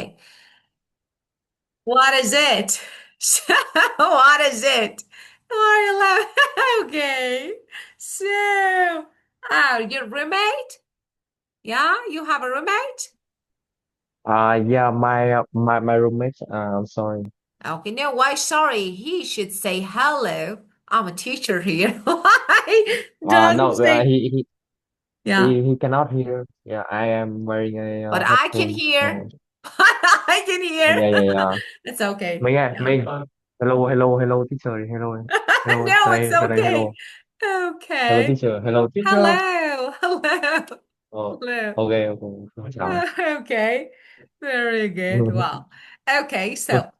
Okay. What is it? What is it? Why are you laughing? Okay. So, your roommate? Yeah, you have a roommate? Yeah, my roommates. I'm sorry. Okay, no, why sorry? He should say hello. I'm a teacher here. Why doesn't No, say yeah? he cannot hear. Yeah, I am wearing a But I can headphone. hear. So I can hear. yeah. It's okay. Mình nghe, Yeah. mình hello teacher, hello, No, it's cái đây okay. hello, Okay. hello teacher. Hello. Hello. Ờ, Hello. ok, không chào. Okay. Very good. Wow. Okay, so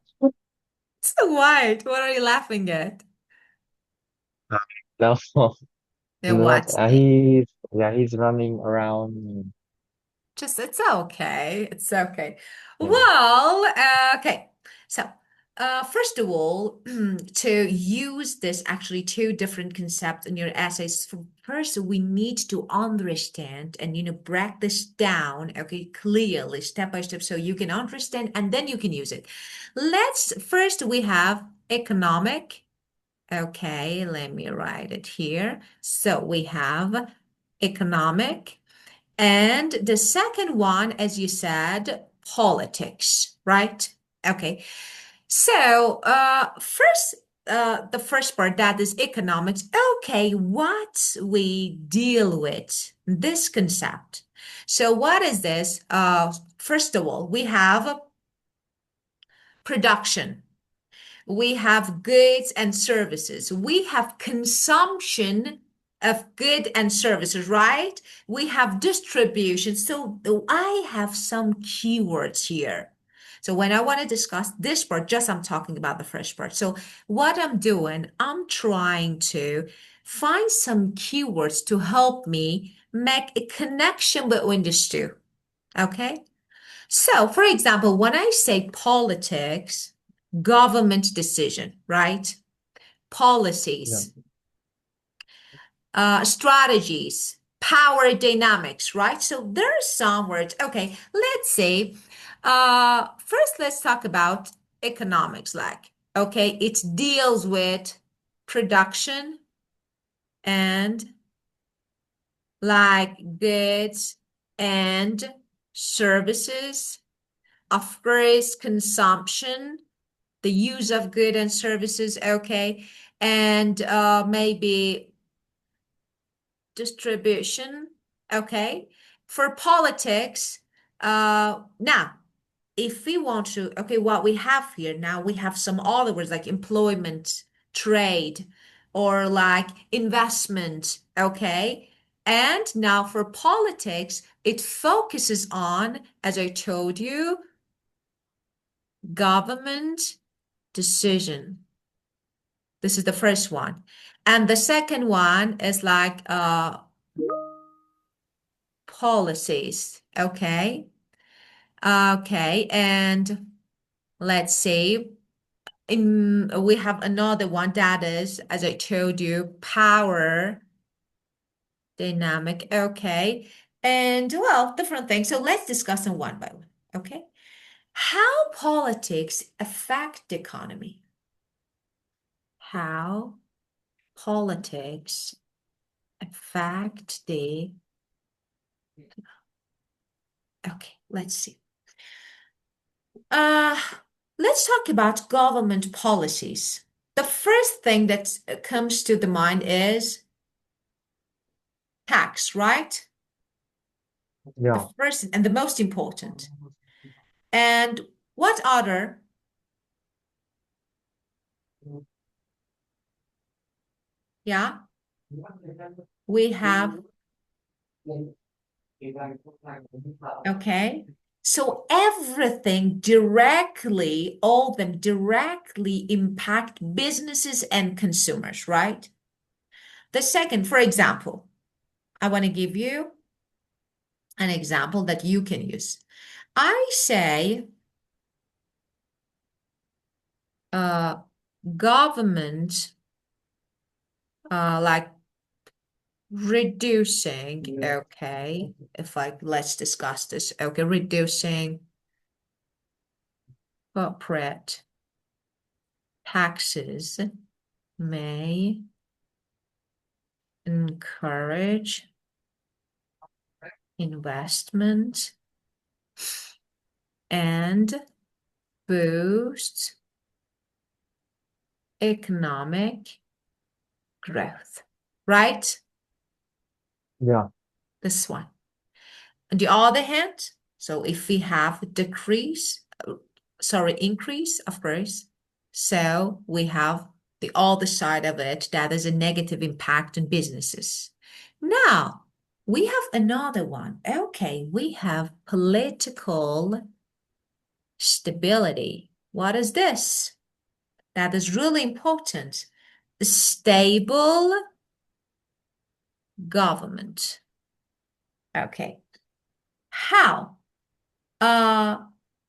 what? What are you laughing at? No, The not. what? He's running around. Just it's okay. It's okay. Yeah, Well, okay. So, first of all, to use this actually two different concepts in your essays. First, we need to understand and break this down, okay, clearly, step by step, so you can understand and then you can use it. Let's first we have economic. Okay, let me write it here. So we have economic. And the second one, as you said, politics, right? Okay. So, the first part that is economics. Okay, what we deal with this concept. So, what is this? First of all, we have production. We have goods and services. We have consumption of good and services, right? We have distribution. So I have some keywords here. So when I want to discuss this part, just I'm talking about the first part. So what I'm doing, I'm trying to find some keywords to help me make a connection between these two. Okay. So, for example, when I say politics, government decision, right? yeah, Policies, strategies, power dynamics, right? So there are some words. Okay, let's say, first let's talk about economics. Like, okay, it deals with production and like goods and services, of course, consumption, the use of goods and services, okay, and maybe distribution, okay. For politics, now, if we want to, okay, what we have here now, we have some other words like employment, trade, or like investment, okay. And now for politics, it focuses on, as I told you, government decision. This is the first one. And the second one is like policies. Okay. Okay. And let's see. We have another one that is, as I told you, power dynamic. Okay. And well, different things. So let's discuss them one by one. Okay. How politics affect the economy? How politics affect the okay, let's see. Uh, let's talk about government policies. The first thing that comes to the mind is tax, right? The yeah. first and the most important. And what other? Yeah, we have, okay. So everything directly, all of them directly impact businesses and consumers, right? The second, for example, I want to give you an example that you can use. I say uh, government like reducing, okay, if I let's discuss this. Okay, reducing corporate taxes may encourage investment and boost economic growth. Right? Yeah. This one. On the other hand, so if we have increase, of course, so we have the other side of it that is a negative impact on businesses. Now, we have another one. Okay, we have political stability. What is this? That is really important. Stable government. Okay. How? Uh,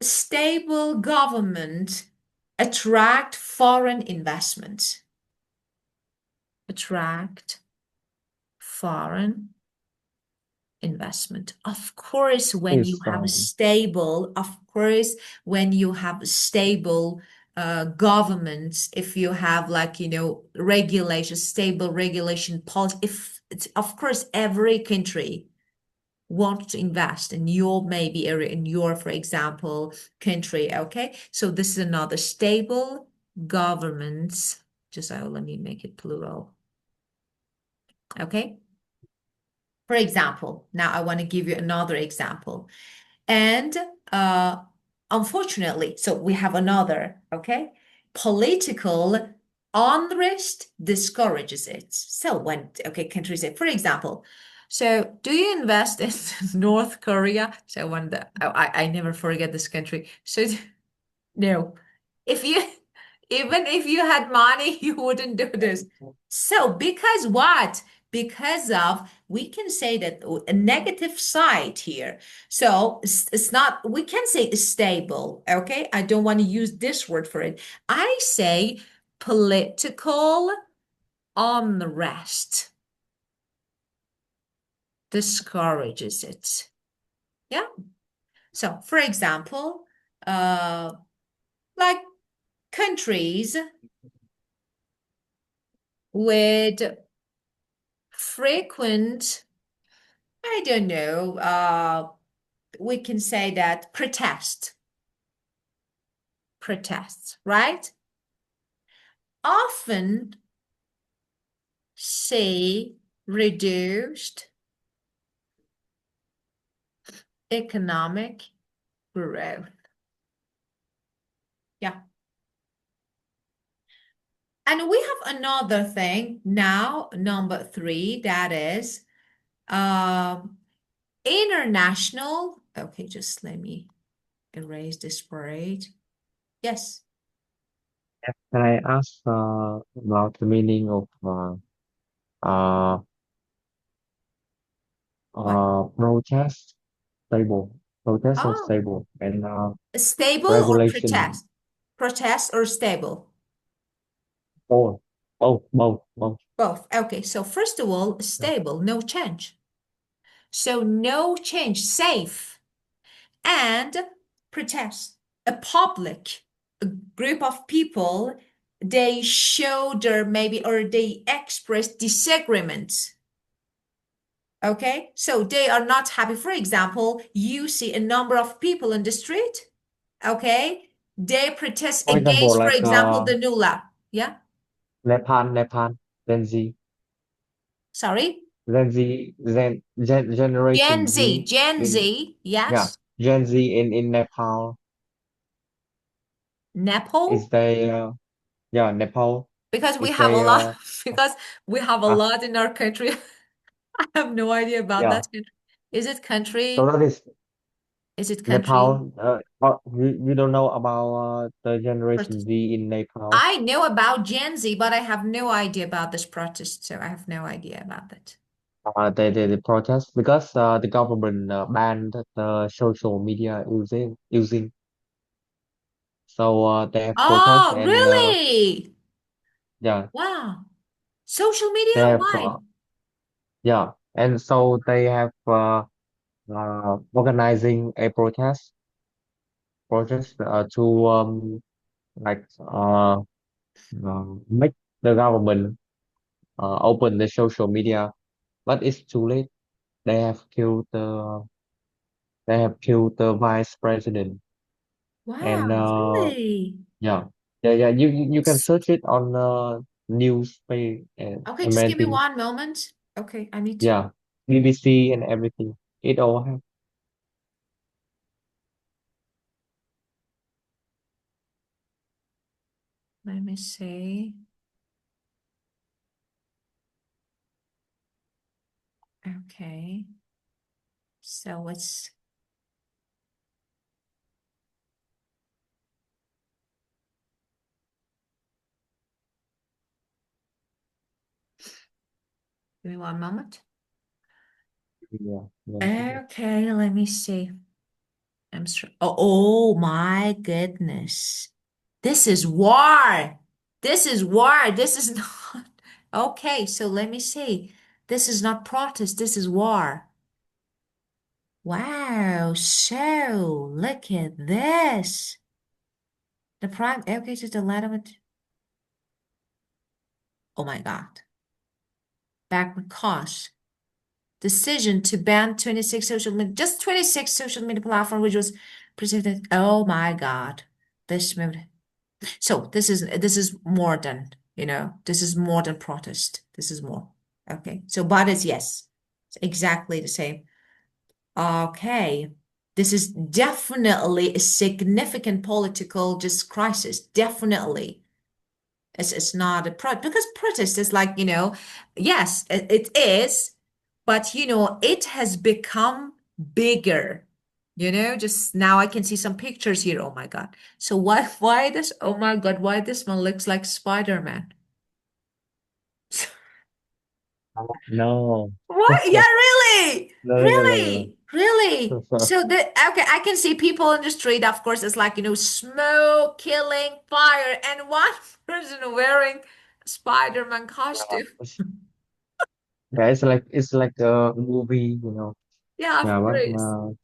Stable government attract foreign investment. Attract foreign investment. Of course, when you Is have a stable, of course, when you have a stable governments, if you have like, regulation, stable regulation policy, if it's, of course, every country want to invest in your maybe area, in your, for example, country. Okay. So this is another stable governments. Just let me make it plural. Okay. For example, now I want to give you another example. And uh, unfortunately, so we have another, okay? Political unrest discourages it. So when, okay, countries say, for example, so do you invest in North Korea? So when I never forget this country. So no, if you even if you had money, you wouldn't do this. So because what? Because of we can say that a negative side here. So it's not we can say it's stable. Okay, I don't want to use this word for it. I say political unrest discourages it. Yeah. So for example, like countries with frequent, I don't know, we can say that protests, right? Often see reduced economic growth. Yeah. And we have another thing now, number three, that is um, international. Okay, just let me erase this word. Yes. Can I ask about the meaning of uh What? protest, stable, protest and Oh, stable, and stable or regulation? protest? Protest or stable? Both, both. Both. Okay, so first of all, stable, no change. So no change, safe. And protest. A public, a group of people, they show their maybe or they express disagreements. Okay, so they are not happy. For example, you see a number of people in the street. Okay, they protest For example, against, for like example, the new law. Yeah, Nepal, Gen Z, sorry. Generation Z Gen in, Z, yeah, yes. Gen Z in Nepal is Nepal, they yeah, Nepal because we is have a they lot, because we have a uh, lot in our country. I have no idea about yeah. that country. Is it So country? that is Is it country? Nepal. You don't know about the Generation Protest. Z in Nepal. I know about Gen Z, but I have no idea about this protest, so I have no idea about that. They protest because the government banned the social media using. So they have protest Oh, and really? yeah, Wow. Social media? they have Why? yeah, and so they have organizing a protest protest to like make the government open the social media, but it's too late. They have killed the vice president, and Wow, really? yeah, yeah. You can search it on news page Okay, and just many give me things. one moment. Okay, I need to. Yeah, BBC and everything. It all have. Let me see. Okay, so it's give me one moment. Yeah, yeah. Okay, let me see. Oh my goodness. This is war. This is war. This is not. Okay, so let me see. This is not protest. This is war. Wow. So look at this. The prime. Okay, so the letter. Oh my God. Backward cost. Decision to ban 26 social media, just 26 social media platform, which was presented. Oh my God. This moved. So this is more than, this is more than protest. This is more. Okay. So but it's yes. It's exactly the same. Okay. This is definitely a significant political just crisis. Definitely. It's not a because protest is like, yes, it is, but it has become bigger. Just now I can see some pictures here. Oh my God. So why this? Oh my God, why this one looks like Spider-Man? No, What? Yeah, no, really? no, no, no, Really? Really? no. So okay, I can see people in the street, of course, it's like, smoke, killing, fire, and one person wearing a Spider-Man Yeah, costume. yeah, it's like a movie. Yeah, of Yeah, but course.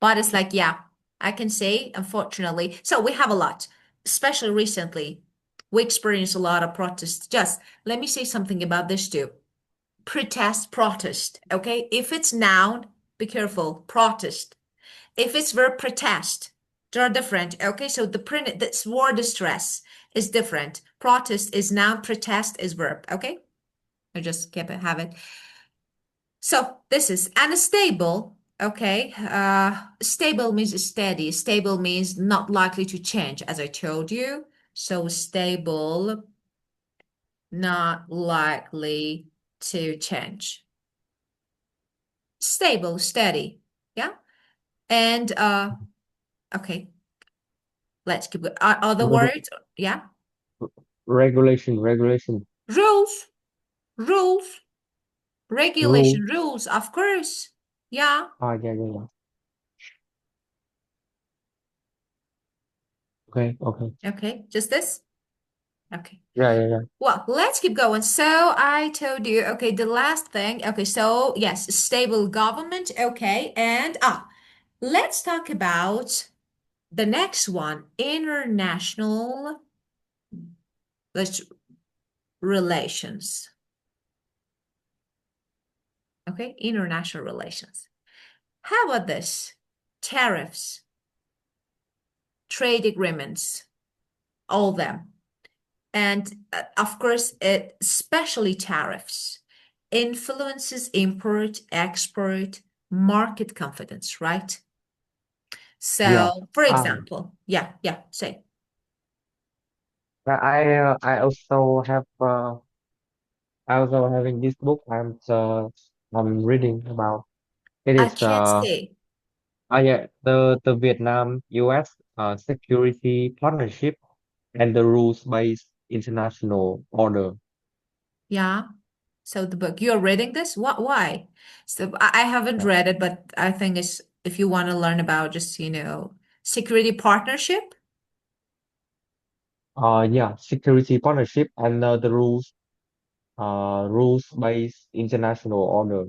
But it's like, yeah, I can say, unfortunately. So we have a lot, especially recently. We experience a lot of protests. Just let me say something about this too. Protest. Okay. If it's noun, be careful. Protest. If it's verb, protest. They're different. Okay. So this word stress is different. Protest is noun, protest is verb. Okay. I just keep it, have it. So this is unstable. Okay. Stable means steady. Stable means not likely to change, as I told you. So stable, not likely to change. Stable, steady. Yeah. And okay, let's keep going. Other Regu- words, yeah. regulation, Rules, rules, rule. regulation, rules, of course. Yeah. Yeah, yeah, yeah. Okay, okay. Okay, just this. Okay. Yeah, yeah, yeah. Well, let's keep going. So I told you, okay, the last thing. Okay, so yes, stable government. Okay, and let's talk about the next one, international let's relations. Okay, international relations. How about this? Tariffs, trade agreements, all them. And of course, especially tariffs influences import, export, market confidence, right? Yeah. So, for Um, example, yeah, yeah, say. I also have I also having this book I'm reading about. It I is can't say. yeah, the Vietnam US security partnership and the rules-based international order. Yeah. So the book, you're reading this? What, why? So I haven't Yeah. read it, but I think it's if you want to learn about just, security partnership. Yeah, security partnership and the rules-based international order.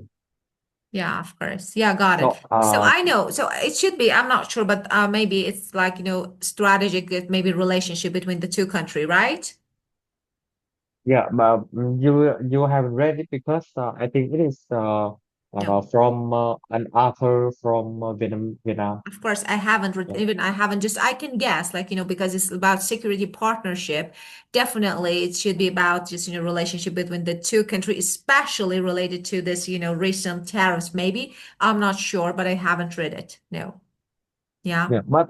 Yeah, of course. Yeah, got it. So So I know. So it should be, I'm not sure, but maybe it's like, strategic, maybe relationship between the two country, right? yeah, but you haven't read it because I think it is No. from an author from Vietnam. Of course, I haven't read, Yeah, even I haven't just, I can guess, like, because it's about security partnership. Definitely, it should be about just, relationship between the two countries, especially related to this, recent tariffs, maybe. I'm not sure, but I haven't read it. No. Yeah. yeah. But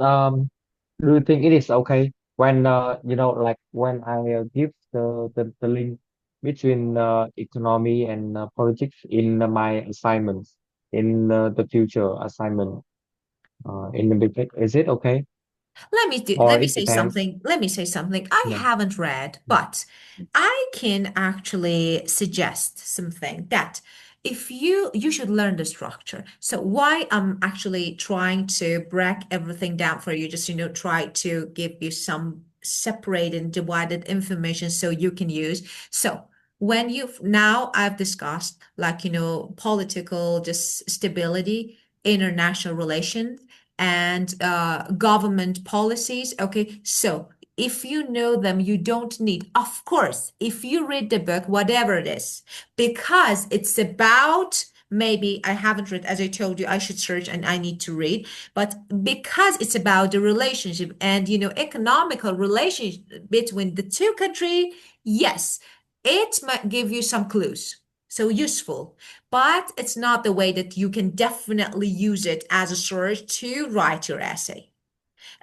do you think it is okay when like when I give the link between economy and politics in my assignments in the future assignment in the big, is it okay or Let me it say depends? something. Let me say something. I Yeah, haven't read, but I can actually suggest something that if you should learn the structure. So why I'm actually trying to break everything down for you, just try to give you some separated and divided information so you can use. So when you've now I've discussed like political just stability, international relations and government policies. Okay, so if you know them, you don't need, of course, if you read the book, whatever it is, because it's about, maybe I haven't read, as I told you, I should search and I need to read, but because it's about the relationship and, economical relationship between the two countries, yes, it might give you some clues. So useful, but it's not the way that you can definitely use it as a source to write your essay.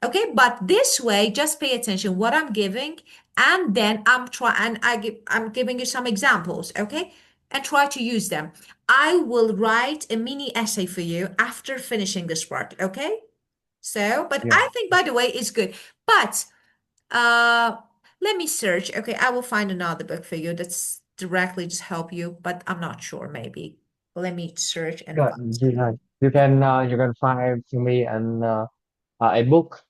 Okay, but this way, just pay attention what I'm giving, and then I'm giving you some examples, okay? And try to use them. I will write a mini essay for you after finishing this part, okay? So, but yeah. I think by the way, it's good. But uh, let me search. Okay, I will find another book for you that's directly just help you, but I'm not sure, maybe. Let me search and Yeah, find something. yeah. You can find to me a book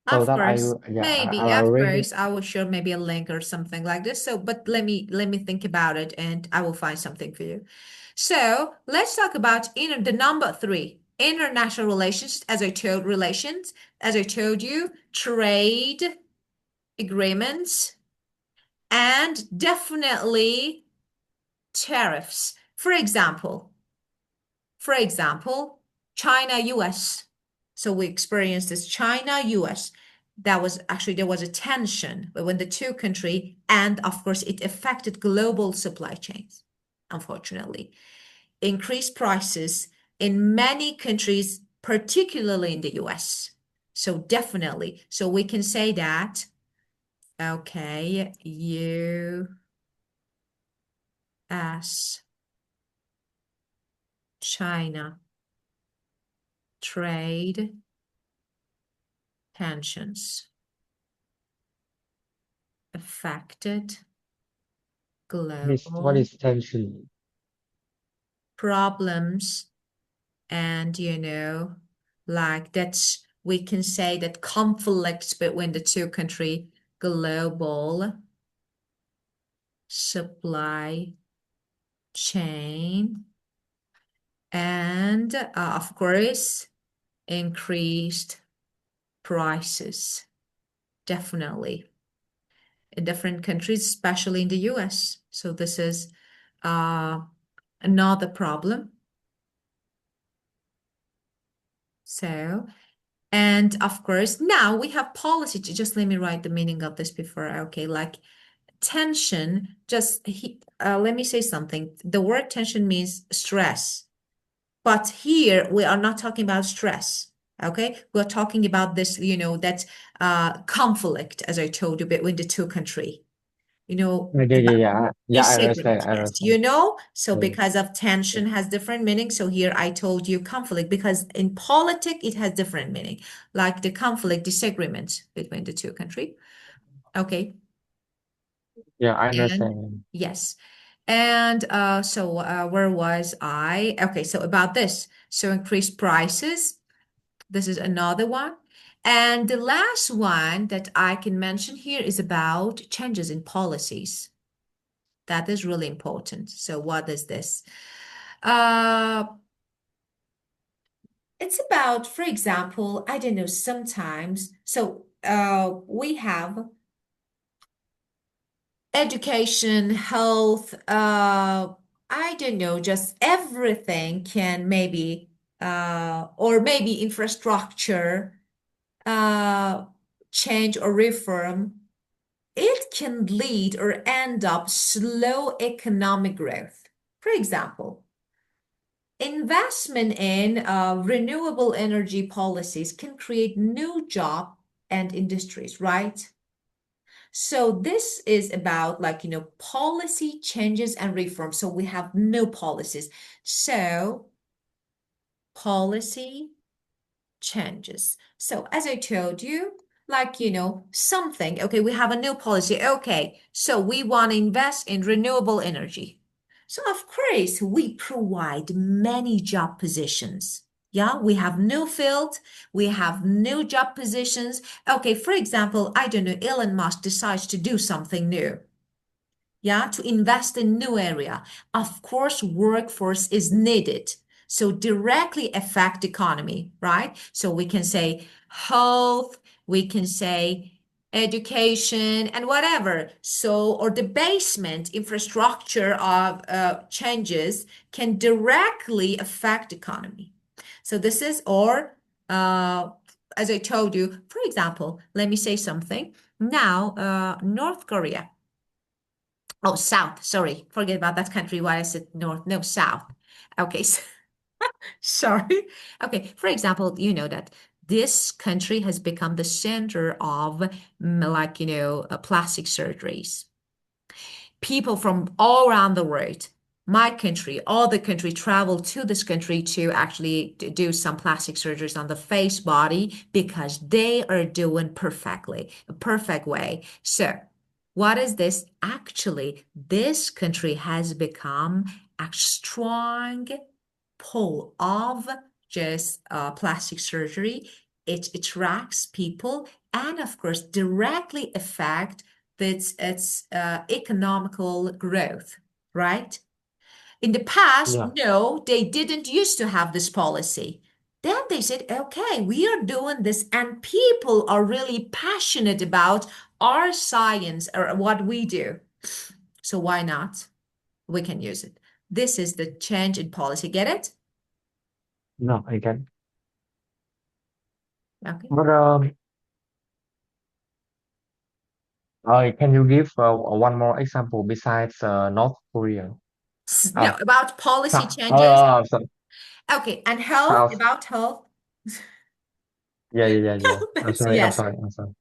so Of that course, yeah maybe, I'll of read it. course, I will share maybe a link or something like this. So, but let me think about it and I will find something for you. So let's talk about the number three, international relations, as I told you, trade agreements, and definitely tariffs. For example, China US. So we experienced this China US. That was actually there was a tension when the two country, and of course it affected global supply chains, unfortunately. Increased prices in many countries, particularly in the US. So definitely. So we can say that, okay, US China trade tensions affected What global is tension? problems, and like that's we can say that conflicts between the two country, global supply chain, and of course increased prices, definitely in different countries, especially in the US. So this is uh, another problem. So, and of course, now we have policy. Just let me write the meaning of this before. Okay, like tension, let me say something. The word tension means stress. But here we are not talking about stress. Okay, we're talking about this, that conflict, as I told you, between the two country. Yeah, I understand. Disagreement, I yes, understand. so Yeah, because of yeah. tension has different meaning. So here I told you conflict because in politics it has different meaning, like the conflict, disagreement between the two country. Okay, Yeah, I and understand. yes, and so where was I? Okay, so about this, so increased prices. This is another one. And the last one that I can mention here is about changes in policies. That is really important. So what is this? Uh, It's about, for example, I don't know, sometimes. So we have education, health, I don't know, just everything can maybe, or maybe infrastructure, uh, change or reform. It can lead or end up slow economic growth. For example, investment in renewable energy policies can create new job and industries, right? So this is about like, policy changes and reform. So we have no policies. So policy changes. So as I told you, like, something, okay, we have a new policy. Okay, so we want to invest in renewable energy. So of course, we provide many job positions. Yeah, we have new field, we have new job positions. Okay, for example, I don't know, Elon Musk decides to do something new, yeah, to invest in new area. Of course, workforce is needed. So directly affect economy, right? So we can say health, we can say education and whatever. So, or the basement infrastructure of changes can directly affect economy. So this is, or as I told you, for example, let me say something. Now, North Korea. Oh, South. Sorry. Forget about that country. Why I said North. No, South. Okay. Sorry. Okay. For example, you know that this country has become the center of like, plastic surgeries. People from all around the world, my country, all the country travel to this country to actually do some plastic surgeries on the face body because they are doing perfectly, a perfect way. So, what is this? Actually, this country has become a strong pull of just plastic surgery. It attracts people and, of course, directly affect its economical growth, right? In the past, Yeah, no, they didn't used to have this policy. Then they said, okay, we are doing this, and people are really passionate about our science or what we do. So why not? We can use it. This is the change in policy. Get it? no, I can. Okay. But can you give one more example besides North Korea? No, Ah, about policy South. changes. So, Okay, and health, South. about health. Yeah, yeah, yeah, yeah. I'm So sorry. I'm yes. sorry. I'm sorry.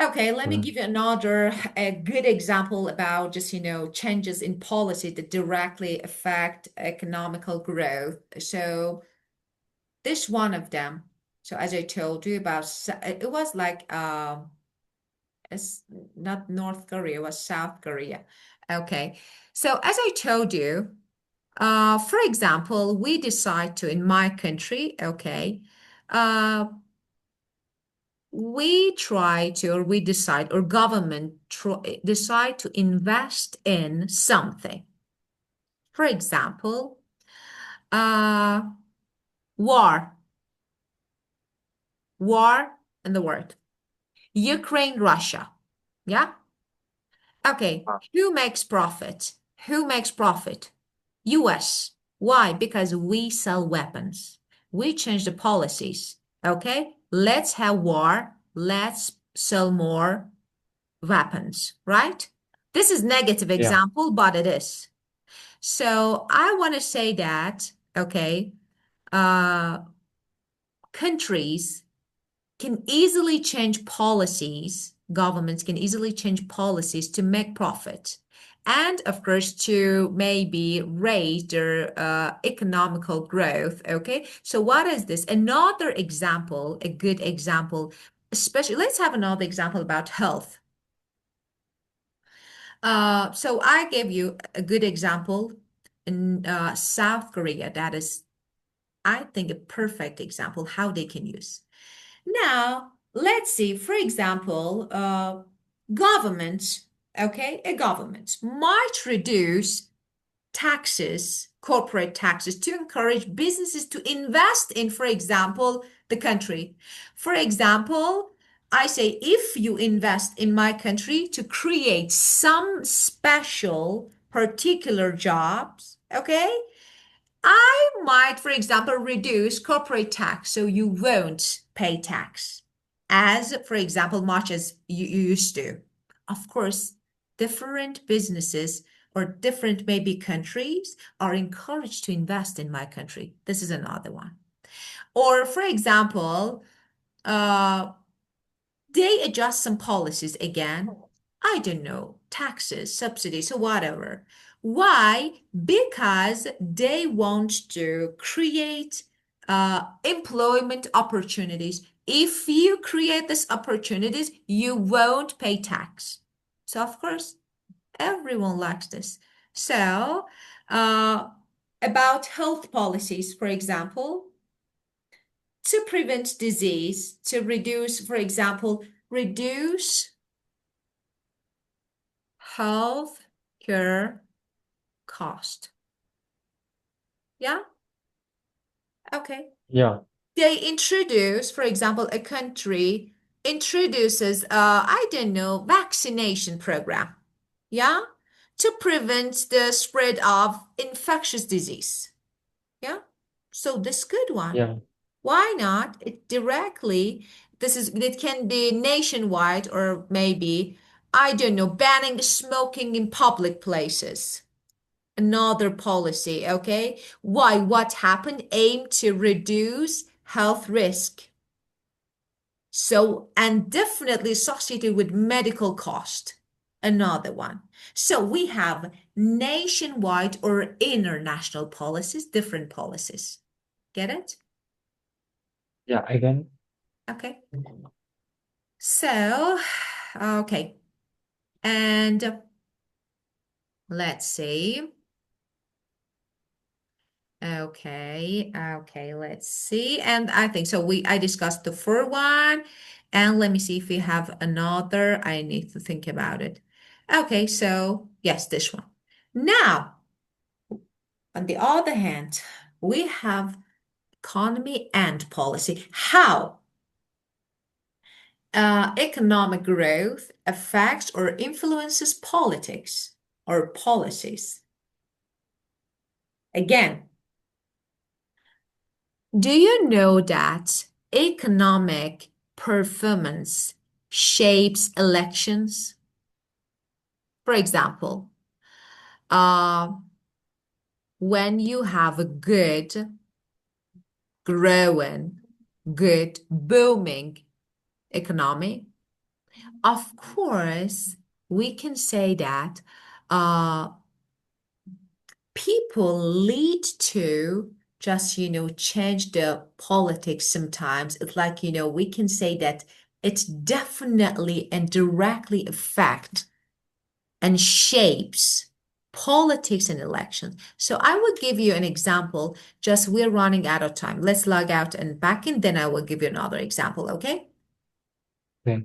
Okay, let me Mm. give you another a good example about just, changes in policy that directly affect economical growth. So this one of them. So as I told you about, it was like it's not North Korea, it was South Korea. Okay. So as I told you, for example, we decide to, in my country, okay, uh, we try to, or we decide, or government decide to invest in something. For example, uh, war, war in the world, Ukraine, Russia. Yeah. Okay. Ah, Who makes profit? Who makes profit? US. Why? Because we sell weapons. We change the policies. Okay. Let's have war. Let's sell more weapons, right? This is negative yeah, example, but it is. So I want to say that, okay, uh, countries can easily change policies, governments can easily change policies to make profit. And of course, to maybe raise their economical growth. Okay. So, what is this? Another example, a good example, especially, let's have another example about health. So I gave you a good example in South Korea. That is, I think, a perfect example how they can use. Now, let's see, for example, government, okay, a government might reduce. taxes, corporate taxes, to encourage businesses to invest in, for example, the country. For example, I say if you invest in my country to create some special particular jobs, okay? I might, for example, reduce corporate tax so you won't pay tax as, for example, much as you used to. Of course, different businesses or different maybe countries are encouraged to invest in my country. This is another one. Or, for example, uh, they adjust some policies again. I don't know, taxes, subsidies, or whatever. Why? Because they want to create employment opportunities. If you create these opportunities, you won't pay tax. So, of course, everyone likes this. So, uh, about health policies, for example, to prevent disease, to reduce, for example, reduce health care cost. Yeah, okay. Yeah. They introduce, for example, a country introduces, I don't know, vaccination program. Yeah, to prevent the spread of infectious disease. Yeah, so this good one. Yeah. Why not? It directly, it can be nationwide or maybe, I don't know, banning smoking in public places. Another policy, okay? Why? What happened? Aim to reduce health risk. So, and definitely associated with medical cost. Another one. So we have nationwide or international policies, different policies. Get it? Yeah, I can. Okay. So, okay. And let's see. Okay, let's see. And I think so. I discussed the first one. And let me see if we have another. I need to think about it. Okay, so yes, this one. Now, on the other hand, we have economy and policy. How economic growth affects or influences politics or policies. Again, do you know that economic performance shapes elections? For example, uh, when you have a good, growing, good, booming economy, of course, we can say that uh, people lead to just, change the politics sometimes. It's like, we can say that it's definitely and directly affect and shapes politics and elections. So I will give you an example. Just we're running out of time. Let's log out and back in, then I will give you another example, okay? Okay.